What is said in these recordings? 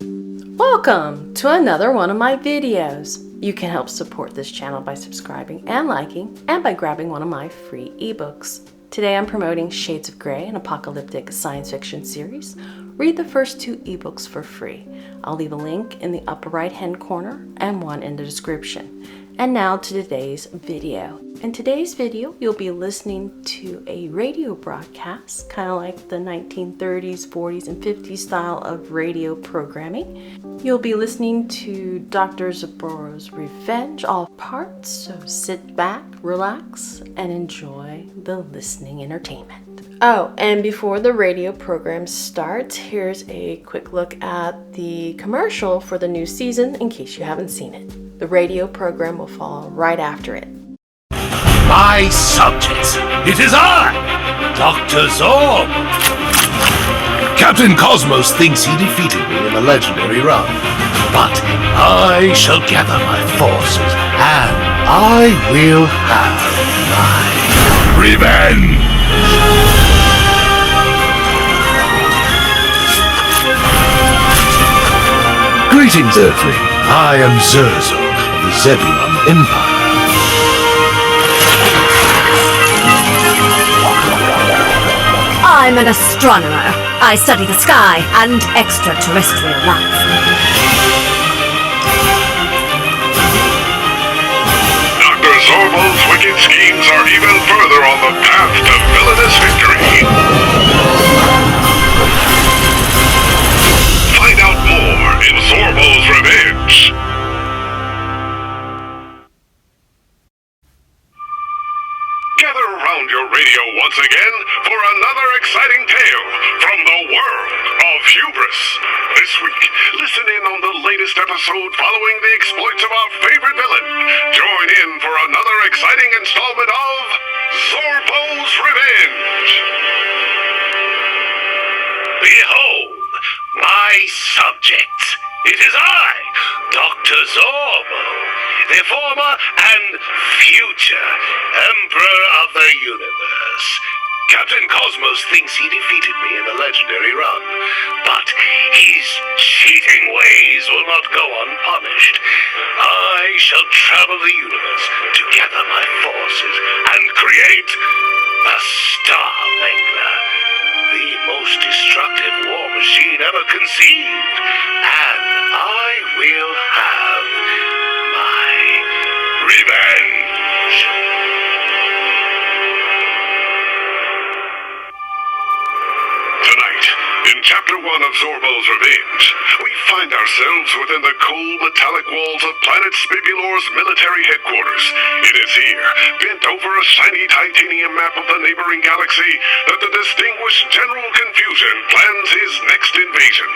Welcome to another one of my videos. You can help support this channel by subscribing and liking, and by grabbing one of my free ebooks. Today I'm promoting Shades of Grey, an apocalyptic science fiction series. Read the first 2 ebooks for free. I'll leave a link in the upper right hand corner and one in the description. And now to today's video. In today's video, you'll be listening to a radio broadcast, kind of like the 1930s, 40s, and 50s style of radio programming. You'll be listening to Dr. Zoboro's Revenge, all parts, so sit back, relax, and enjoy the listening entertainment. Oh, and before the radio program starts, here's a quick look at the commercial for the new season in case you haven't seen it. The radio program will follow right after it. My subjects, it is I, Dr. Zorb. Captain Cosmos thinks he defeated me in the legendary run, but I shall gather my forces and I will have my revenge. Greetings, Earthling. I am Zurzo of the Zebulon Empire. I'm an astronomer. I study the sky and extraterrestrial life. Dr. Zorbo's wicked schemes are even further on the path to villainous victory. Find out more in Zorbo's Revenge. Gather around your radio once again for another exciting tale from the world of hubris. This week, listen in on the latest episode following the exploits of our favorite villain. Join in for another exciting installment of Zorbo's Revenge. Behold, my subjects. It is I, Dr. Zorbo, the former and future Emperor of the Universe. Captain Cosmos thinks he defeated me in the legendary run, but his cheating ways will not go unpunished. I shall travel the universe to gather my forces and create the Star Mangler, the most destructive war machine ever conceived, and I will have my revenge. Tonight, in Chapter 1 of Zorbo's Revenge, we find ourselves within the cold metallic walls of Planet Spibulor's military headquarters. It is here, bent over a shiny titanium map of the neighboring galaxy, that the distinguished General Confusion plans his next invasion.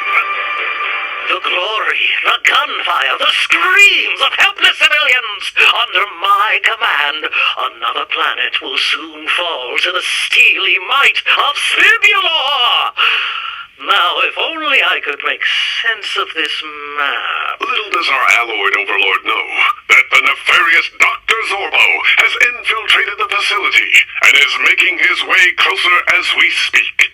The glory, the gunfire, the screams of helpless civilians under my command. Another planet will soon fall to the steely might of Spibulor. Now, if only I could make sense of this map. Little does our alloyed overlord know that the nefarious Dr. Zorbo has infiltrated the facility and is making his way closer as we speak.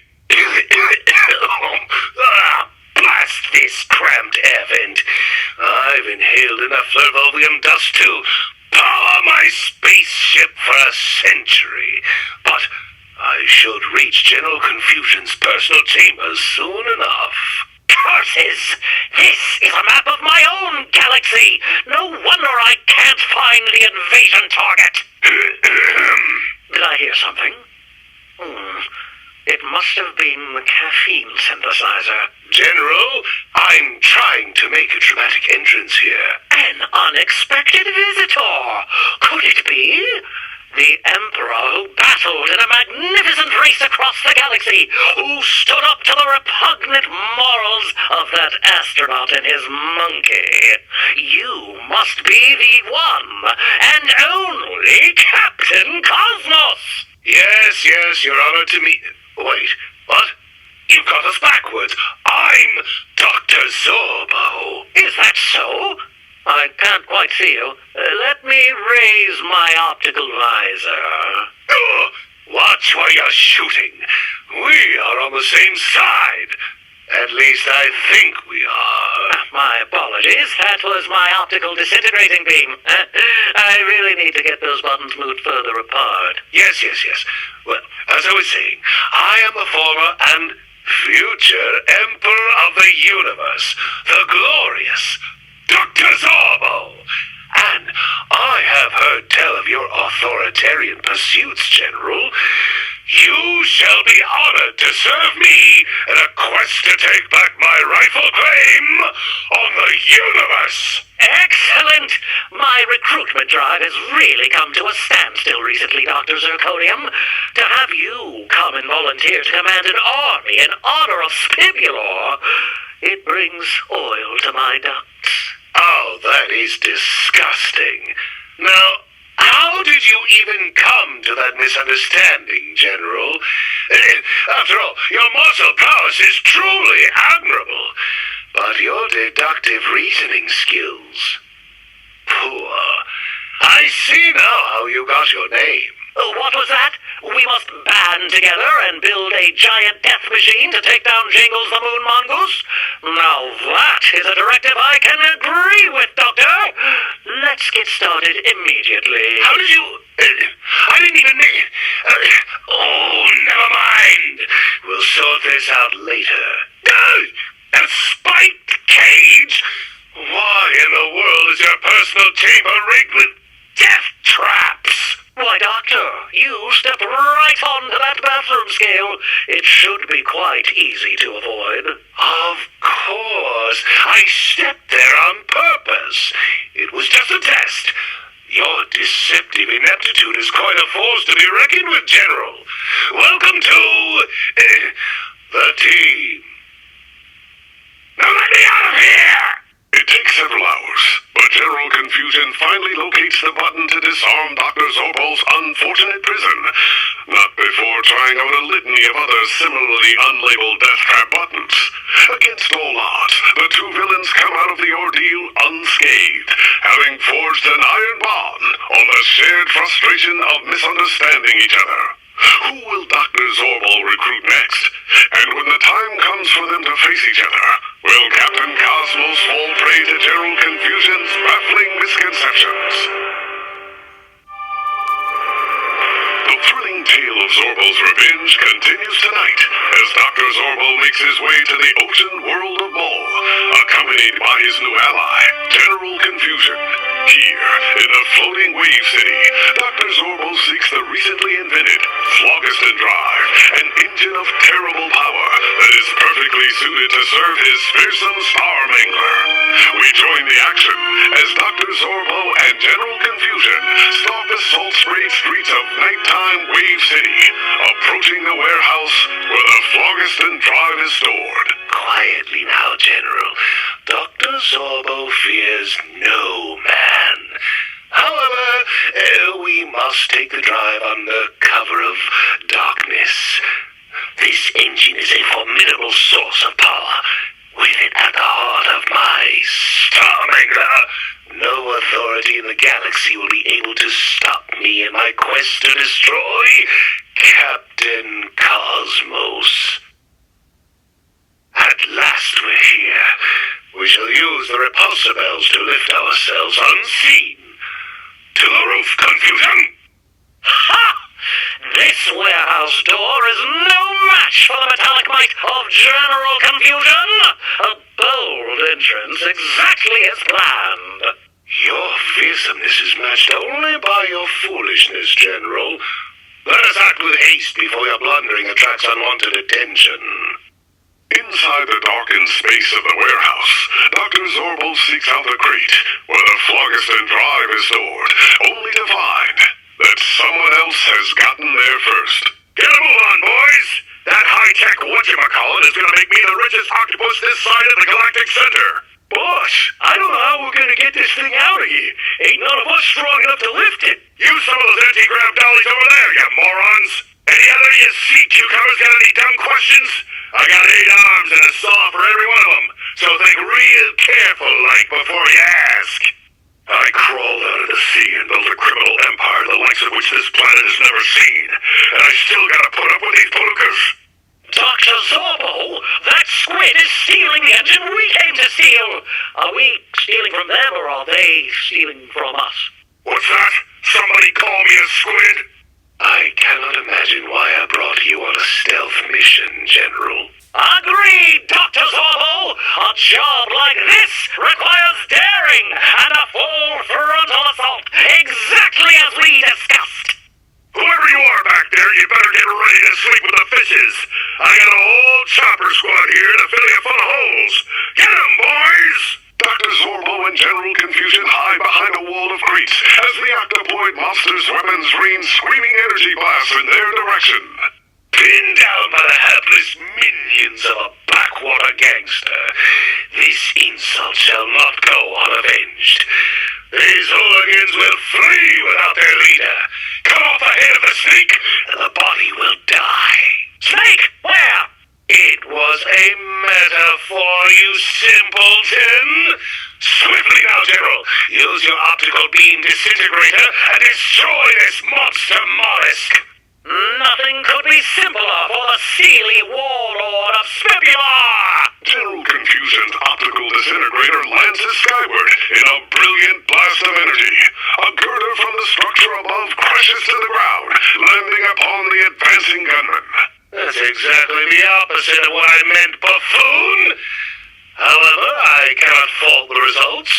Blast this cramped air vent. I've inhaled enough Lervovium dust to power my spaceship for a century. But I should reach General Confusion's personal chambers soon enough. Curses! This is a map of my own galaxy! No wonder I can't find the invasion target! Did I hear something? It must have been the caffeine synthesizer. General, I'm trying to make a dramatic entrance here. An unexpected visitor! Could it be? The Emperor who battled in a magnificent race across the galaxy, who stood up to the repugnant morals of that astronaut and his monkey. You must be the one and only Captain Cosmos! Yes, Your Honor, to me... Wait, what? You've got us backwards. I'm Dr. Zorbo. Is that so? I can't quite see you. Let me raise my optical visor. Watch where you're shooting. We are on the same side. At least I think we are. My apologies. That was my optical disintegrating beam. I really need to get those buttons moved further apart. Yes. Well, as I was saying, I am the former and future Emperor of the Universe, the glorious Dr. Zorbo. And I have heard tell of your authoritarian pursuits, General. You shall be honored to serve me in a quest to take back my rightful claim on the universe. Excellent! My recruitment drive has really come to a standstill recently, Dr. Zirconium. To have you come and volunteer to command an army in honor of Spibulor, it brings oil to my ducts. Oh, that is disgusting. Now, how did you even come to that misunderstanding, General? After all, your martial prowess is truly admirable, but your deductive reasoning skills, poor. I see now how you got your name. What was that? We must band together and build a giant death machine to take down Jingles the Moon Mongoose? Now that is a directive I can agree with, Doctor. Let's get started immediately. How did you... I didn't even... oh, never mind. We'll sort this out later. A spiked cage? Why in the world is your personal chamber rigged with death traps? Why, Doctor, you stepped right onto that bathroom scale. It should be quite easy to avoid. Of course. I stepped there on purpose. It was just a test. Your deceptive ineptitude is quite a force to be reckoned with, General. Welcome to... the team. Now let me out of here! It takes several hours, but General Confusion finally locates the button to disarm Dr. Zorbo's unfortunate prison. Not before trying out a litany of other similarly unlabeled death trap buttons. Against all odds, the two villains come out of the ordeal unscathed, having forged an iron bond on the shared frustration of misunderstanding each other. Who will Dr. Zorbo recruit next? And when the time comes for them to face each other, will Captain Cosmos fall prey to General Confusion's baffling misconceptions? The thrilling tale of Zorbo's revenge continues tonight as Dr. Zorbo makes his way to the ocean world of Mole, accompanied by his new ally, General Confusion. Here, in the floating wave city, Dr. Zorbo seeks the recently invented Phlogiston Drive, an engine of terrible power that is perfectly suited to serve his fearsome Star Mangler. We join the action as Dr. Zorbo and General Confusion stalk the salt-sprayed streets of nighttime Wave City, approaching the warehouse where the Phlogiston Drive is stored. Quietly now, General. Dr. Zorbo fears no man. However, we must take the drive under cover of darkness. This engine is a formidable source of power. With it at the heart of my Star Mangler, no authority in the galaxy will be able to stop me in my quest to destroy Captain Cosmos. At last we're here. We shall use the repulsor bells to lift ourselves unseen to the roof, Confusion! Ha! This warehouse door is no match for the metallic might of General Confusion. A bold entrance, exactly as planned. Your fearsomeness is matched only by your foolishness, General. Let us act with haste before your blundering attracts unwanted attention. Inside the darkened space of the warehouse, Dr. Zorbo seeks out the crate where the Phlogiston Drive is stored, only to find that someone else has gotten there first. Get a move on, boys! That high-tech whatchamacallit is gonna make me the richest octopus this side of the galactic center. Boss, I don't know how we're gonna get this thing out of here. Ain't none of us strong enough to lift it. Use some of those anti-grav dollies over there, you morons! Any other of you sea cucumbers got any dumb questions? I got 8 arms and a saw for every one of them, so think real careful like before you ask. I crawled out of the sea and built a criminal empire the likes of which this planet has never seen, and I still gotta put up with these palookas. Dr. Zorbo, that squid is stealing the engine we came to steal. Are we stealing from them, or are they stealing from us? What's that? Somebody call me a squid? I cannot imagine why I brought you on a stealth mission, General. Agreed, Dr. Zorbo! A job like this requires daring and a full frontal assault, exactly as we discussed. Whoever you are back there, you better get ready to sleep with the fishes. I got a whole chopper squad here to fill you full of holes. Get 'em, boys! Dr. Zorbo and General Confusion hide behind a wall of crates as the octopoid monster's weapons rain screaming energy blasts in their direction. Pinned down by the hapless minions of a backwater gangster, this insult shall not go unavenged. These hooligans will flee without their leader. Cut off the head of the snake, and the body will die. Snake, where? It was a metaphor, you simpleton! Swiftly now, General! Use your optical beam disintegrator and destroy this monster mollusk! Nothing could be simpler for the steely warlord of Spibula! General Confusion's optical disintegrator lances skyward in a brilliant blast of energy. A girder from the structure above crashes to the ground, landing upon the advancing gunman. That's exactly the opposite of what I meant, buffoon! However, I cannot fault the results.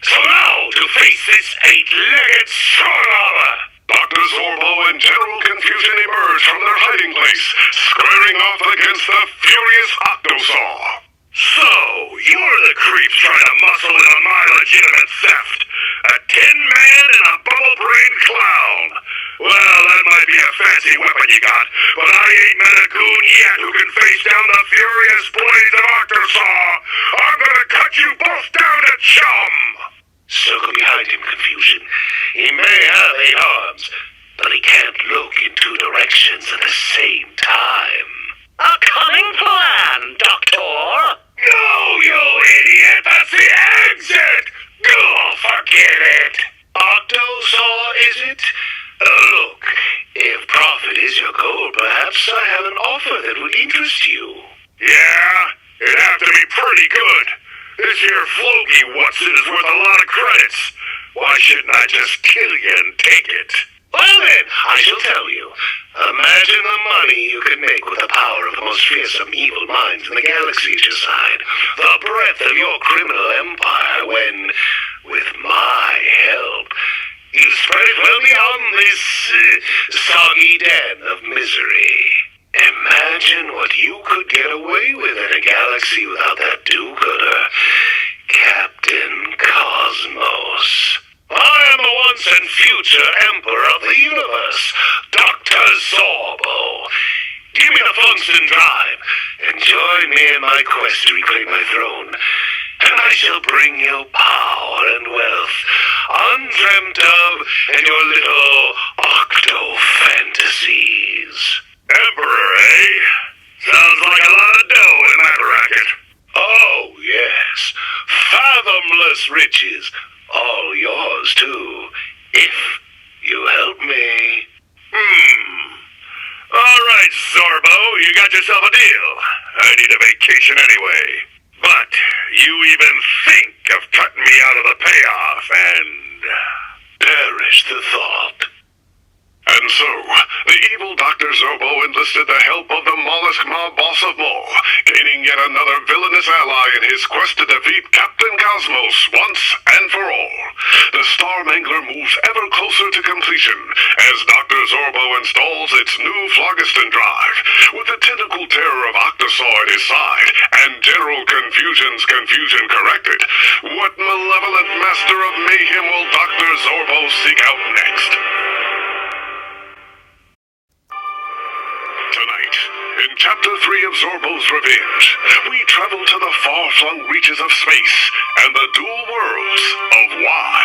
So now, to face this eight-legged strong armor! Dr. Zorbo and General Confusion emerge from their hiding place, squaring off against the furious Octosaw. So, you're the creeps trying to muscle in on my legitimate theft. A tin man and a bubble-brained clown. Well, that might be a fancy weapon you got, but I ain't met a goon yet who can face down the furious blades of Octosaw. I'm gonna cut you both down to chum! Circle behind him, Confusion. He may have 8 arms, but he can't look in 2 directions at the same time. A cunning plan, Doctor! No, you idiot! That's the exit! Go, forget it! Octosaw, is it? Look, if profit is your goal, perhaps I have an offer that would interest you. Yeah? It'd have to be pretty good. This here floaty Watson is worth a lot of credits. Why shouldn't I just kill you and take it? Well then, I shall tell you. Imagine the money you could make with the power of the most fearsome evil minds in the galaxy at your side. The breadth of your criminal empire when, with my help, you spread it well beyond this soggy den of misery. Imagine what you could get away with in a galaxy without that do-gooder, Captain Cosmos. I am the once and future Emperor of the Universe, Dr. Zorbo. Give me the Function Drive, and join me in my quest to reclaim my throne, and I shall bring you power and wealth, undreamt of in your little octo-fantasies. Emperor, eh? Sounds like a lot of dough in that racket. Oh, yes. Fathomless riches. All yours, too. If you help me. All right, Zorbo, you got yourself a deal. I need a vacation anyway. But you even think of cutting me out of the payoff, and perish the thought. And so, the evil Dr. Zorbo enlisted the help of the mollusk mob boss of Mo, gaining yet another villainous ally in his quest to defeat Captain Cosmos once and for all. The Star Mangler moves ever closer to completion as Dr. Zorbo installs its new phlogiston drive. With the tentacle terror of Octosaw at his side and General Confusion's confusion corrected, what malevolent master of mayhem will Dr. Zorbo seek out next? Tonight, in Chapter 3 of Zorbo's Revenge, we travel to the far-flung reaches of space and the dual worlds of Y.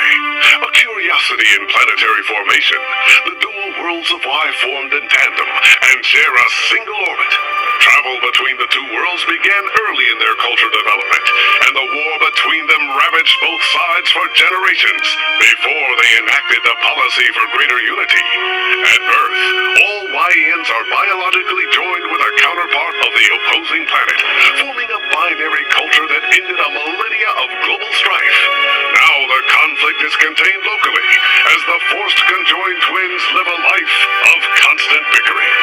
A curiosity in planetary formation, the dual worlds of Y formed in tandem and share a single orbit. Travel between the 2 worlds began early in their culture development, and the war between them ravaged both sides for generations before they enacted the policy for greater unity. At birth, all YENs are biologically joined with a counterpart of the opposing planet, forming a binary culture that ended a contained locally, as the forced conjoined twins live a life of constant bickering.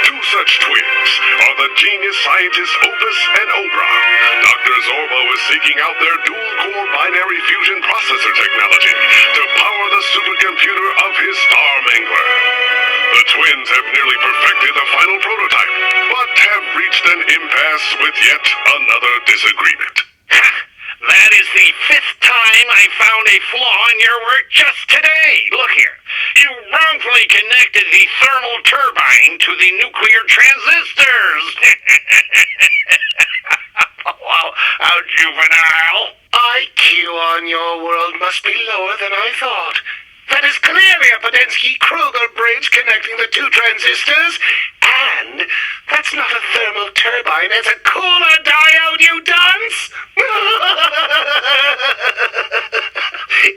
Two such twins are the genius scientists Opus and Obra. Dr. Zorbo is seeking out their dual-core binary fusion processor technology to power the supercomputer of his Star Mangler. The twins have nearly perfected the final prototype, but have reached an impasse with yet another disagreement. That is the 5th time I found a flaw in your work just today. Look here. You wrongfully connected the thermal turbine to the nuclear transistors. Wow, how juvenile. IQ on your world must be lower than I thought. That is clearly a Podensky-Kruger bridge connecting the two transistors. And that's not a thermal turbine, it's a cooler diode, you dunce!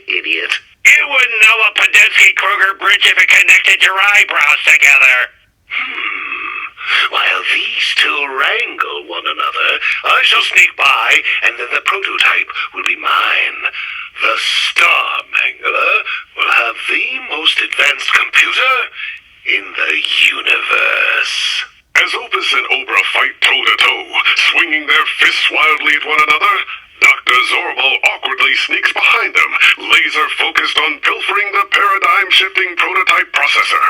Idiot. You wouldn't know a Podensky-Kruger bridge if it connected your eyebrows together. While these two wrangle one another, I shall sneak by, and then the prototype will be mine. The Star Mangler will have the most advanced computer in the universe. As Opus and Obra fight toe-to-toe, swinging their fists wildly at one another, Dr. Zorbo awkwardly sneaks behind them, laser-focused on pilfering the paradigm-shifting prototype processor.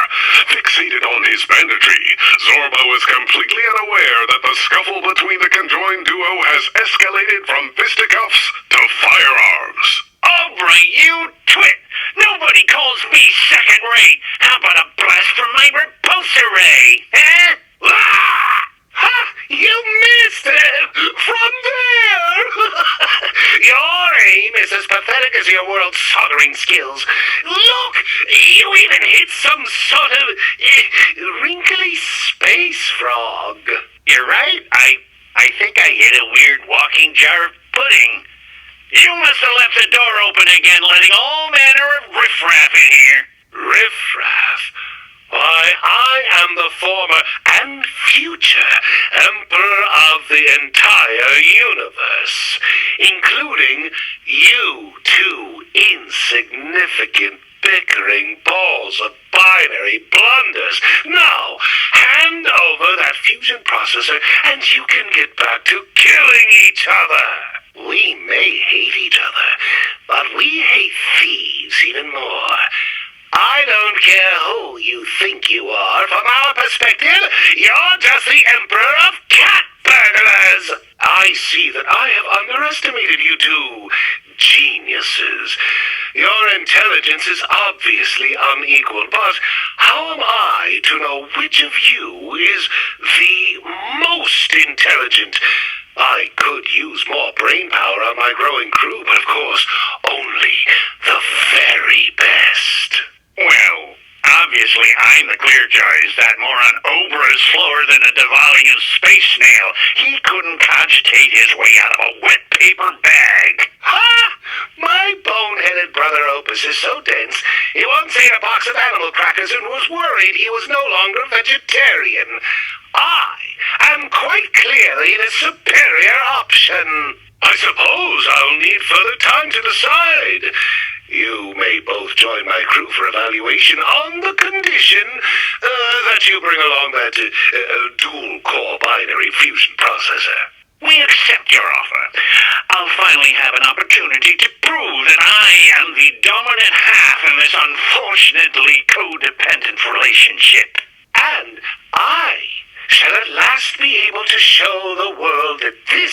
Fixated on his banditry, Zorbo is completely unaware that the scuffle between the conjoined duo has escalated from fisticuffs to firearms. Obra, you twit! Nobody calls me second-rate. How about a blast from my repulsor ray? Eh? Ah! Ha! You missed it! From there! Your aim is as pathetic as your world's soldering skills. Look! You even hit some sort of wrinkly space frog. You're right. I think I hit a weird walking jar of pudding. You must have left the door open again, letting all manner of riffraff in here. Riffraff? Why, I am the former and future Emperor of the entire universe, including you two insignificant bickering balls of binary blunders. Now, hand over that fusion processor and you can get back to killing each other. We may hate each other, but we hate thieves even more. I don't care who you think you are. From our perspective, you're just the Emperor of cat burglars. I see that I have underestimated you two geniuses. Your intelligence is obviously unequal, but how am I to know which of you is the most intelligent? I could use more brain power on my growing crew, but of course, only the very best. Well, obviously I'm the clear choice. That moron Obra is slower than a Devalian space snail. He couldn't cogitate his way out of a wet paper bag. Ha! My bone-headed brother Opus is so dense, he once ate a box of animal crackers and was worried he was no longer vegetarian. I am quite clearly the superior option. I suppose I'll need further time to decide. You may both join my crew for evaluation on the condition that you bring along that dual-core binary fusion processor. We accept your offer. I'll finally have an opportunity to prove that I am the dominant half in this unfortunately codependent relationship. And I shall at last be able to show the world that this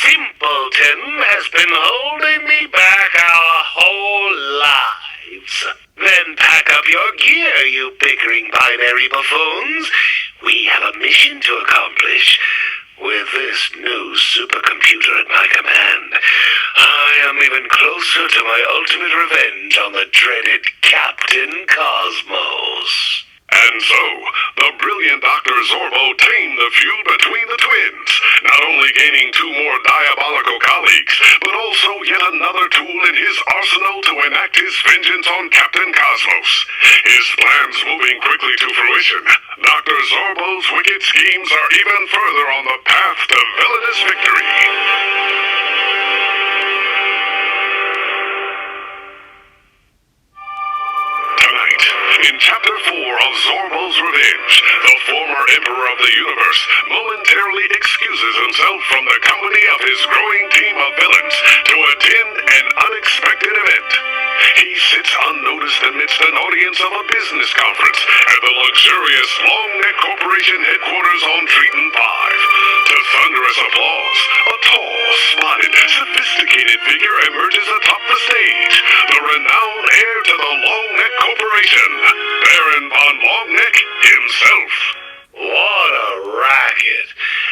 simpleton has been holding me back our whole lives. Then pack up your gear, you bickering binary buffoons. We have a mission to accomplish. With this new supercomputer at my command, I am even closer to my ultimate revenge on the dreaded Captain Cosmos. And so, the brilliant Dr. Zorbo tamed the feud between the twins, not only gaining two more diabolical colleagues, but also yet another tool in his arsenal to enact his vengeance on Captain Cosmos. His plans moving quickly to fruition, Dr. Zorbo's wicked schemes are even further on the path to villainous victory. Emperor of the Universe, momentarily excuses himself from the company of his growing team of villains to attend an unexpected event. He sits unnoticed amidst an audience of a business conference at the luxurious Long Neck Corporation headquarters on Triton 5. To thunderous applause, a tall, spotted, sophisticated figure emerges atop the stage, the renowned heir to the Long Neck Corporation, Baron von Longneck himself. What a racket.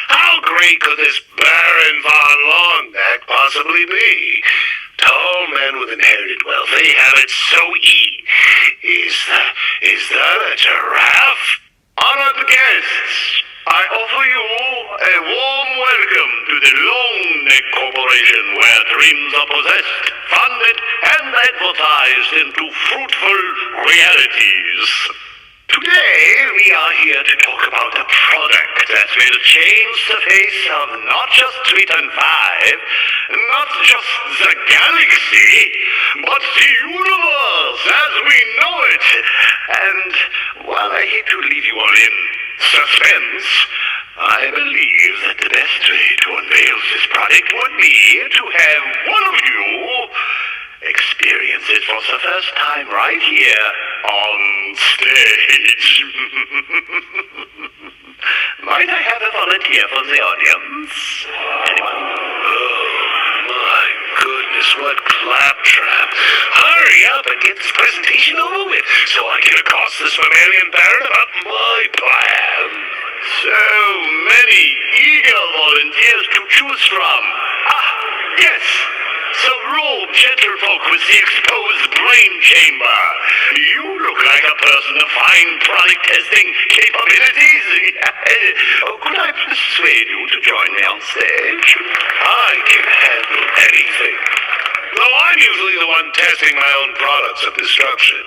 How great could this Baron von Longneck possibly be? Tall men with inherited wealth, they have it so Is that a giraffe? Honored guests, I offer you a warm welcome to the Long Neck Corporation, where dreams are possessed, funded, and advertised into fruitful realities. Today, we are here to talk about a product that will change the face of not just Triton 5, not just the galaxy, but the universe as we know it. And while I hate to leave you all in suspense, I believe that the best way to unveil this product would be to have one of you experience it for the first time right here on stage. Might I have a volunteer for the audience? Anyone? Oh, my goodness, what claptrap. Hurry up and get this presentation over with so I can accost this mammalian baron about my plan. So many eager volunteers to choose from. Yes! Some robed gentlefolk with the exposed brain chamber. You look like a person of fine product testing capabilities. Could I persuade you to join me on stage? I can handle anything. Though I'm usually the one testing my own products of destruction.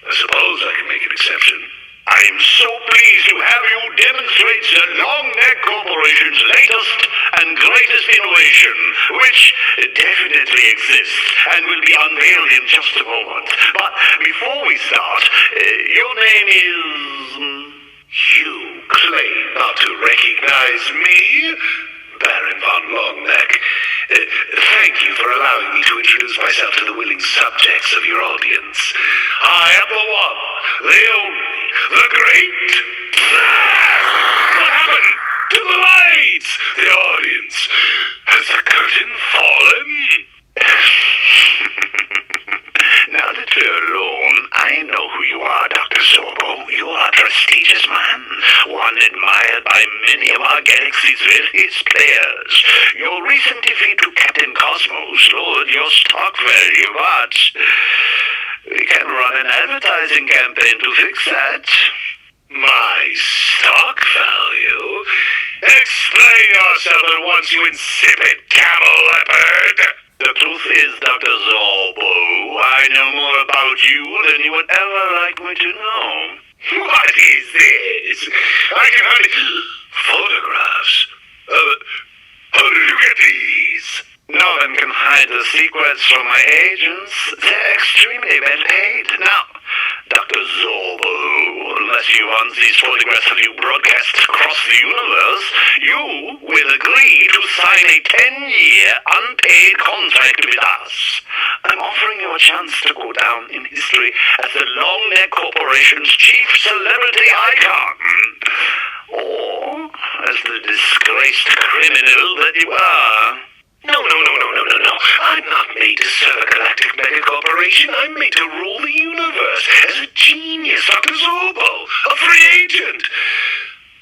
I suppose I can make an exception. I'm so pleased to have you demonstrate the Long Neck Corporation's latest and greatest innovation, which definitely exists and will be unveiled in just a moment. But before we start, your name is... You claim not to recognize me, Baron von Longneck. Thank you for allowing me to introduce myself to the willing subjects of your audience. I am the one, the only, the great... What happened to the lights? The audience. Has the curtain fallen? Now that you're alone, I know who you are, Dr. Zorbo. You are a prestigious man, one admired by many of our galaxy's various players. Your recent defeat to Captain Cosmos lowered your stock value, but we can run an advertising campaign to fix that. My stock value? Explain yourself at once, you insipid camel leopard! The truth is, Dr. Zorbo, I know more about you than you would ever like me to know. What is this? I can hardly... Photographs? How did you get these? No one can hide the secrets from my agents. They're extremely well paid. Now, Dr. Zorbo, unless you want these photographs of you broadcast across the universe, you will agree to sign a 10-year unpaid contract with us. I'm offering you a chance to go down in history as the Long Neck Corporation's chief celebrity icon. Or as the disgraced criminal that you are. No. I'm not made to serve a galactic mega corporation. I'm made to rule the universe as a genius, Dr. Zorbo, a free agent.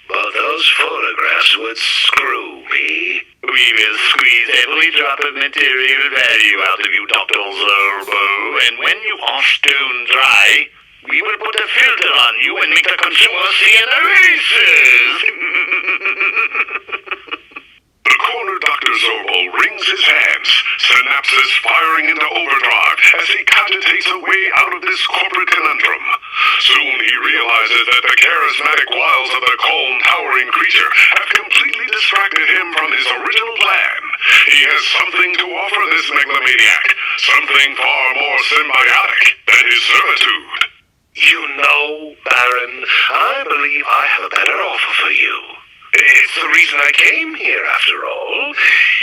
But those photographs would screw me. We will squeeze every drop of material value out of you, Dr. Zorbo, and when you are stone dry, we will put a filter on you and make the consumer see an erases. The corner Dr. Zorbo wrings his hands, synapses firing into overdrive as he cogitates a way out of this corporate conundrum. Soon he realizes that the charismatic wiles of the calm, towering creature have completely distracted him from his original plan. He has something to offer this megalomaniac, something far more symbiotic than his servitude. You know, Baron, I believe I have a better offer for you. It's the reason I came here, after all.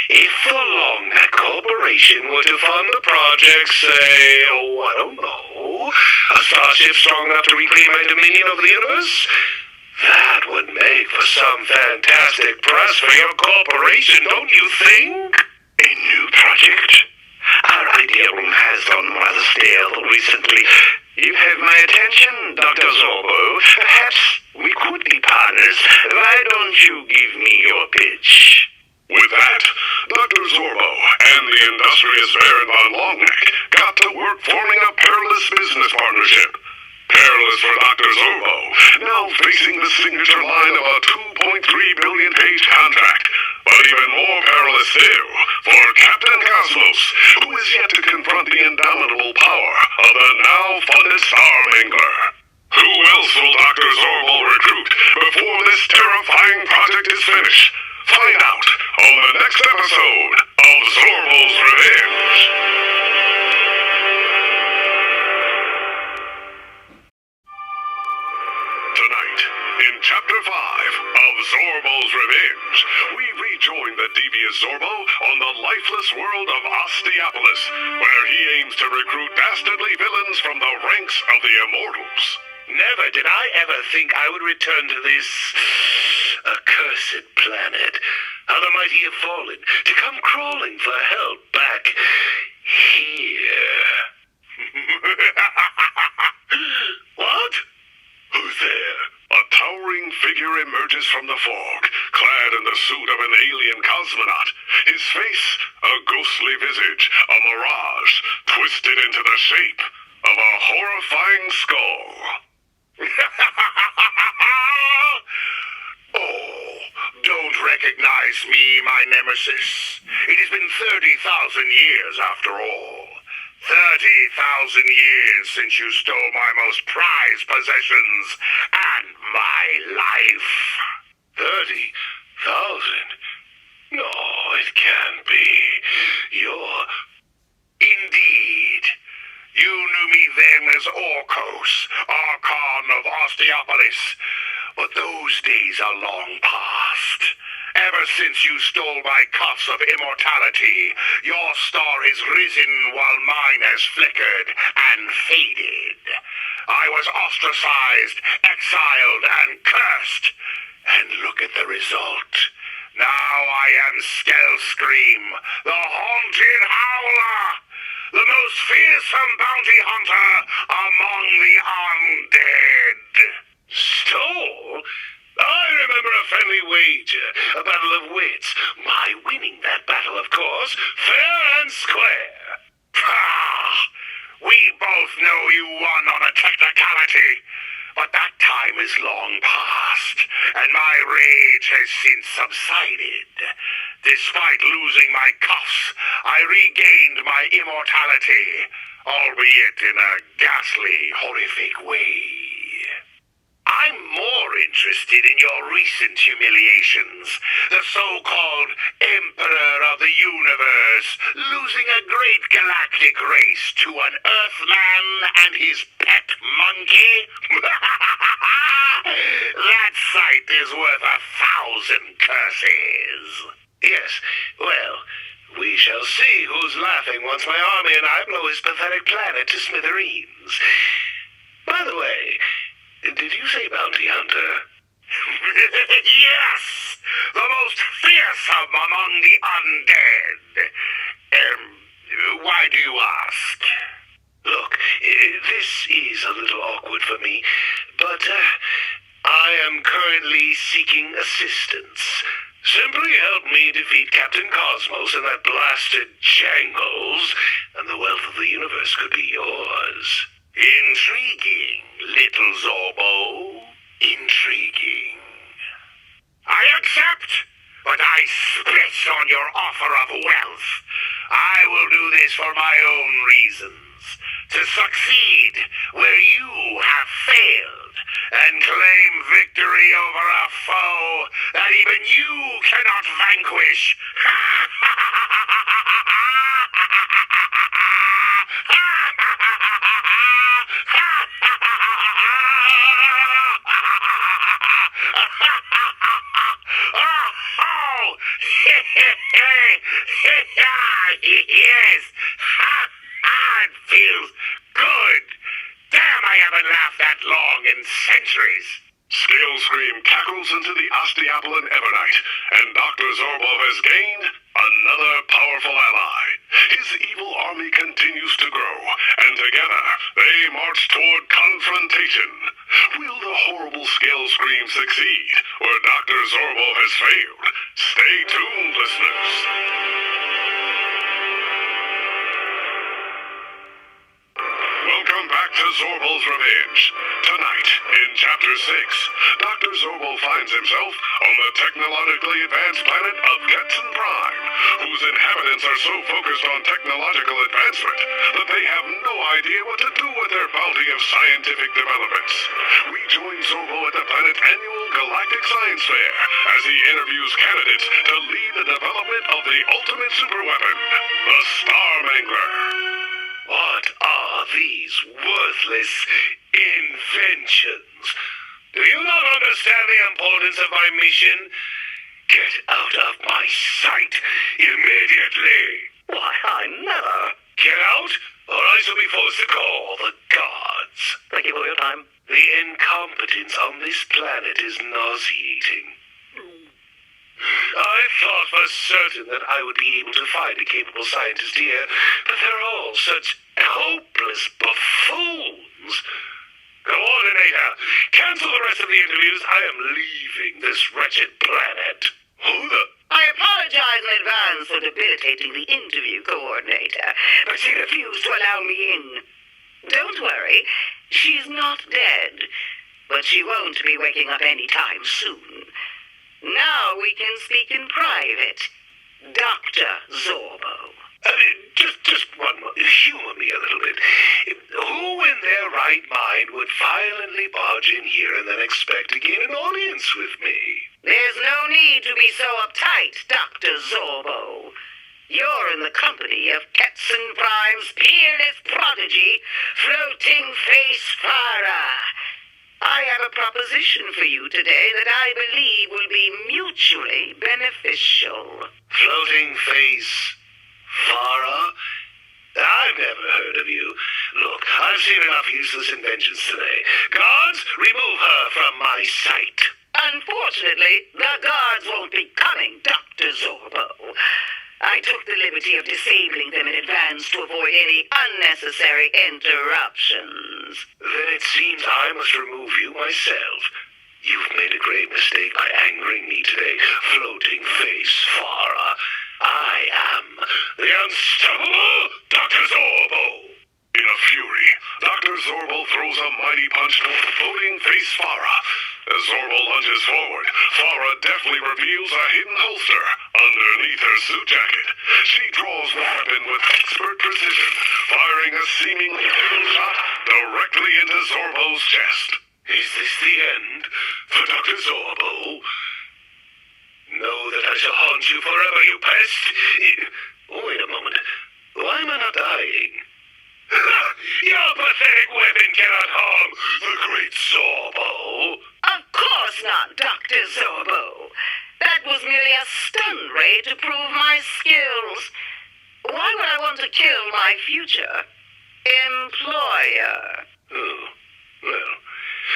If the Longneck Corporation were to fund a project, say, I don't know, a starship strong enough to reclaim my dominion over the universe, that would make for some fantastic press for your corporation, don't you think? A new project? Our idea room has gone rather stale recently. You have my attention, Dr. Zorbo. Perhaps we could be partners. Why don't you give me your pitch? With that, Dr. Zorbo and the industrious Baron von Longneck got to work forming a perilous business partnership. Perilous for Dr. Zorbo, now facing the signature line of a 2.3 billion page contract. But even more perilous still for Captain Cosmos, who is yet to confront the indomitable power of the now-funded Star Mangler. Who else will Dr. Zorbo recruit before this terrifying project is finished? Find out on the next episode of Zorbo's Revenge. Tonight, in Chapter 5 of Zorbo's Revenge, we rejoin the devious Zorbo on the lifeless world of Osteopolis, where he aims to recruit dastardly villains from the ranks of the Immortals. Never did I ever think I would return to this accursed planet. How the mighty have fallen, to come crawling for help back here. What? Who's there? A towering figure emerges from the fog, clad in the suit of an alien cosmonaut. His face, a ghostly visage, a mirage, twisted into the shape of a horrifying skull. Oh, don't recognize me, my nemesis. It has been 30,000 years after all. 30,000 years since you stole my most prized possessions and my life. 30,000? No, it can't be. You're... Indeed. You knew me then as Orcos, Archon of Osteopolis. But those days are long past. Ever since you stole my cups of immortality, your star has risen while mine has flickered and faded. I was ostracized, exiled, and cursed. And look at the result. Now I am Skellscream, the haunted howler, the most fearsome bounty hunter among the undead. Stole? I remember a friendly wager, a battle of wits. My winning that battle, of course, fair and square. Ah, we both know you won on a technicality, but that time is long past, and my rage has since subsided. Despite losing my cuffs, I regained my immortality, albeit in a ghastly, horrific way. I'm more interested in your recent humiliations. The so-called Emperor of the Universe losing a great galactic race to an Earthman and his pet monkey. That sight is worth 1,000 curses. Yes, well, we shall see who's laughing once my army and I blow his pathetic planet to smithereens. By the way, did you say bounty hunter? Yes! The most fearsome among the undead. Why do you ask? Look, this is a little awkward for me, but I am currently seeking assistance. Simply help me defeat Captain Cosmos and that blasted Jangles, and the wealth of the universe could be yours. Intriguing, little Zorbo. Intriguing. I accept, but I spit on your offer of wealth. I will do this for my own reasons. To succeed where you have failed, and claim victory over a foe that even you cannot vanquish. Yes! It feels good! Damn, I haven't laughed that long in centuries! Scale Scream cackles into the Osteopolin Ebonite, and Dr. Zorbo has gained another powerful ally. His evil army continues to grow, and together they march toward confrontation. Will the horrible Scale Scream succeed, or Dr. Zorbo has failed? Stay tuned, listeners. Welcome back to Zorbo's Revenge. Tonight, in Chapter 6, Dr. Zorbo finds himself on the technologically advanced planet of Getson Prime, whose inhabitants are so focused on technological advancement that they have no idea what to do with their bounty of scientific developments. We join Zorbo at the planet's annual Galactic Science Fair as he interviews candidates to lead the development of the ultimate superweapon, the Star Mangler. What are these worthless inventions? Do you not understand the importance of my mission? Get out of my sight immediately! Why, I never. Get out, or I shall be forced to call the guards. Thank you for your time. The incompetence on this planet is nauseating. I thought for certain that I would be able to find a capable scientist here, but they're all such hopeless buffoons. Coordinator, cancel the rest of the interviews. I am leaving this wretched planet. Who the... I apologize in advance for debilitating the interview coordinator, but she refused to allow me in. Don't worry, she's not dead, but she won't be waking up any time soon. Now we can speak in private. Dr. Zorbo. Just one more. Humor me a little bit. Who in their right mind would violently barge in here and then expect to gain an audience with me? There's no need to be so uptight, Dr. Zorbo. You're in the company of Ketson Prime's peerless prodigy, Floating Face Farah. I have a proposition for you today that I believe will be mutually beneficial. Floating Face Farah? I've never heard of you. Look, I've seen enough useless inventions today. Guards, remove her from my sight. Unfortunately, the guards won't be coming, Dr. Zorbo. I took the liberty of disabling them in advance to avoid any unnecessary interruptions. Then it seems I must remove you myself. You've made a grave mistake by angering me today, Floating Face Farah. I am the unstoppable Dr. Zorbo. In a fury, Dr. Zorbo throws a mighty punch toward Floating Face Farah. As Zorbo lunges forward, Farah deftly reveals a hidden holster underneath her suit jacket. She draws the weapon with expert precision, firing a seemingly fatal shot directly into Zorbo's chest. Is this the end for Dr. Zorbo? Know that I shall haunt you forever, you pest! Wait a moment. Why am I not dying? Your pathetic weapon cannot harm the great Zorbo! Of course not, Dr. Zorbo. That was merely a stun ray to prove my skills. Why would I want to kill my future employer? Oh, well,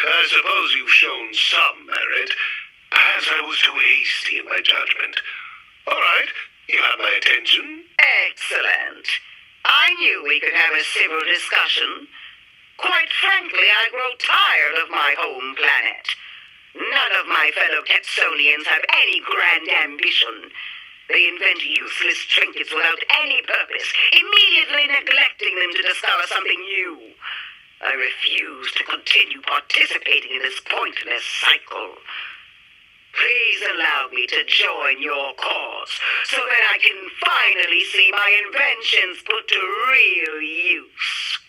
I suppose you've shown some merit. Perhaps I was too hasty in my judgment. All right, you have my attention. Excellent. I knew we could have a civil discussion. Quite frankly, I grow tired of my home planet. None of my fellow Ketsonians have any grand ambition. They invent useless trinkets without any purpose, immediately neglecting them to discover something new. I refuse to continue participating in this pointless cycle. Please allow me to join your cause so that I can finally see my inventions put to real use.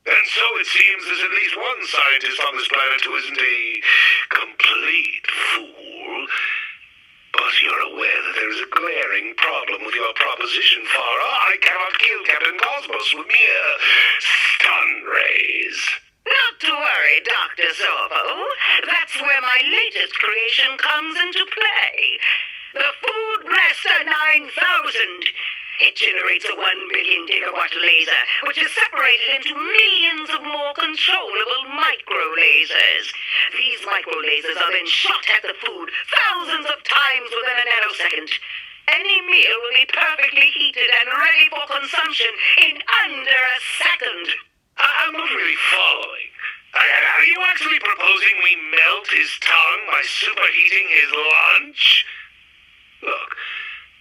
And so it seems there's at least one scientist on this planet who isn't a complete fool. But you're aware that there is a glaring problem with your proposition, Farah. I cannot kill Captain Cosmos with mere stun rays. Not to worry, Dr. Zorbo. That's where my latest creation comes into play. the Food Blaster 9000. It generates a 1 billion gigawatt laser, which is separated into millions of more controllable micro-lasers. These micro-lasers are then shot at the food thousands of times within a nanosecond. Any meal will be perfectly heated and ready for consumption in under a second. I'm not really following. Are you actually proposing we melt his tongue by superheating his lunch? Look,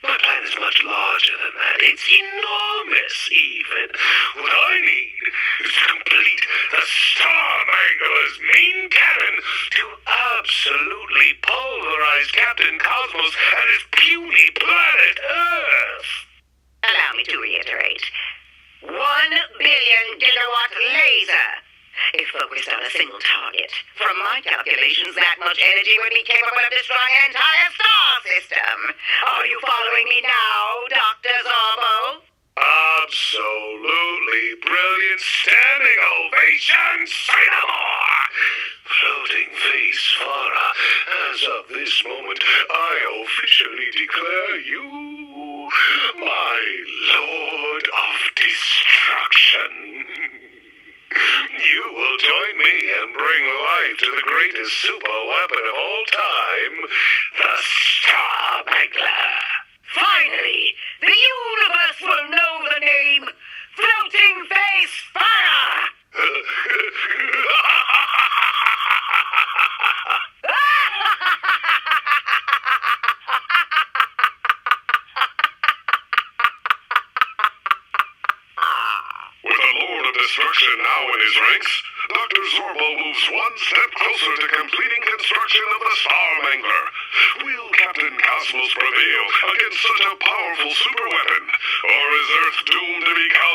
my plan is much larger than that. It's enormous, even. What I need is to complete the Starmangler's main cannon to absolutely pulverize Captain Cosmos and his puny planet Earth. Allow me to reiterate. 1 billion gigawatt laser. If focused on a single target, from my calculations, that much energy would be capable of destroying an entire star system. Are you following me now, Dr. Zorbo? Absolutely brilliant. Standing ovation. Say no more. Floating face, Farah. As of this moment, I officially declare you my Lord of Destruction. You will join me and bring life to the greatest super weapon of all time, the Starmangler. Finally, the universe will know the name Floating Face Fire! With the Lord of Destruction now in his ranks, Dr. Zorbo moves one step closer to completing construction of the Starmangler. Will Captain Cosmos prevail against such a powerful superweapon, or is Earth doomed to become